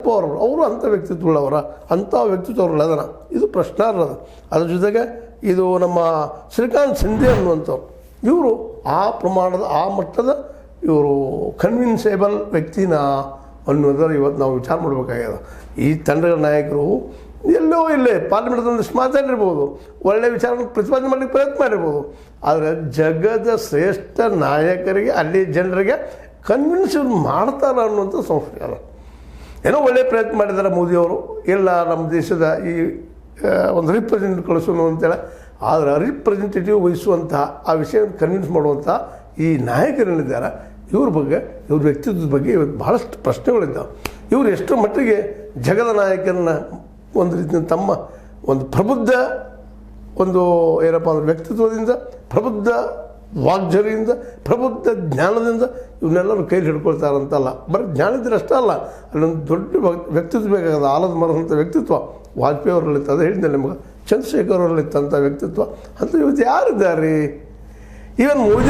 ಪವಾರ್ ಅವರು ಅಂಥ ವ್ಯಕ್ತಿತ್ವಗಳವರ ಅಂಥ ವ್ಯಕ್ತಿತ್ವಗಳು ಅದನ್ನು ಇದು ಪ್ರಶ್ನಾರ್ಹ ಅದು. ಅದ್ರ ಜೊತೆಗೆ ಇದು ನಮ್ಮ ಶ್ರೀಕಾಂತ್ ಶಿಂದೆ ಅನ್ನುವಂಥವ್ರು, ಇವರು ಆ ಪ್ರಮಾಣದ ಆ ಮಟ್ಟದ ಇವರು ಕನ್ವಿನ್ಸೇಬಲ್ ವ್ಯಕ್ತಿನ ಅನ್ನೋದರ ಇವತ್ತು ನಾವು ವಿಚಾರ ಮಾಡಬೇಕಾಗ್ಯದ. ಈ ತಂಡಗಳ ನಾಯಕರು ಎಲ್ಲೋ ಇಲ್ಲೇ ಪಾರ್ಲಿಮೆಂಟ್ದೊಂದಿಷ್ಟು ಮಾತಾಡಿರ್ಬೋದು, ಒಳ್ಳೆಯ ವಿಚಾರವನ್ನು ಪ್ರತಿಪಾದನೆ ಮಾಡಲಿಕ್ಕೆ ಪ್ರಯತ್ನ ಮಾಡಿರ್ಬೋದು, ಆದರೆ ಜಗದ ಶ್ರೇಷ್ಠ ನಾಯಕರಿಗೆ ಅಲ್ಲಿ ಜನರಿಗೆ ಕನ್ವಿನ್ಸ್ ಮಾಡ್ತಾರೆ ಅನ್ನುವಂಥ ಸಂಶಯ ಅದ. ಏನೋ ಒಳ್ಳೆಯ ಪ್ರಯತ್ನ ಮಾಡಿದ್ದಾರೆ ಮೋದಿಯವರು, ಇಲ್ಲ ನಮ್ಮ ದೇಶದ ಈ ಒಂದು ರಿಪ್ರೆಸೆಂಟೇಟಿವ್ ಕಳಿಸೋನು ಅಂತೇಳಿ, ಆದರೆ ರಿಪ್ರೆಸೆಂಟೇಟಿವ್ ವಹಿಸುವಂತಹ ಆ ವಿಷಯವನ್ನು ಕನ್ವಿನ್ಸ್ ಮಾಡುವಂಥ ಈ ನಾಯಕರೇನಿದ್ದಾರೆ ಇವ್ರ ಬಗ್ಗೆ, ಇವ್ರ ವ್ಯಕ್ತಿತ್ವದ ಬಗ್ಗೆ ಇವತ್ತು ಭಾಳಷ್ಟು ಪ್ರಶ್ನೆಗಳಿದ್ದಾವೆ. ಇವರು ಎಷ್ಟರ ಮಟ್ಟಿಗೆ ಜಗದ ನಾಯಕರನ್ನ ಒಂದು ರೀತಿಯ ತಮ್ಮ ಒಂದು ಪ್ರಬುದ್ಧ ಒಂದು ಏನಪ್ಪ ಅಂದ್ರೆ ವ್ಯಕ್ತಿತ್ವದಿಂದ, ಪ್ರಬುದ್ಧ ವಾಗ್ಝರಿಯಿಂದ, ಪ್ರಬುದ್ಧ ಜ್ಞಾನದಿಂದ ಇವನ್ನೆಲ್ಲರೂ ಕೈಲಿ ಹಿಡ್ಕೊಳ್ತಾರಂತಲ್ಲ. ಬರೀ ಜ್ಞಾನದಿಂದ ಅಷ್ಟೇ ಅಲ್ಲ, ಅಲ್ಲೊಂದು ದೊಡ್ಡ ವ್ಯಕ್ತಿತ್ವ ಬೇಕಾಗದ ಆಲದ ಮರದಂಥ ವ್ಯಕ್ತಿತ್ವ ವಾಜಪೇಯಿ ಅವರಲ್ಲಿತ್ತು. ಅದು ಹೇಳಿದ್ದೆ ನಿಮಗೆ, ಚಂದ್ರಶೇಖರ್ ಅವರಲ್ಲಿತ್ತಂಥ ವ್ಯಕ್ತಿತ್ವ. ಅಂತ ಇವತ್ತು ಯಾರಿದ್ದಾರೆ? ಈವನ್ ಮೋದಿ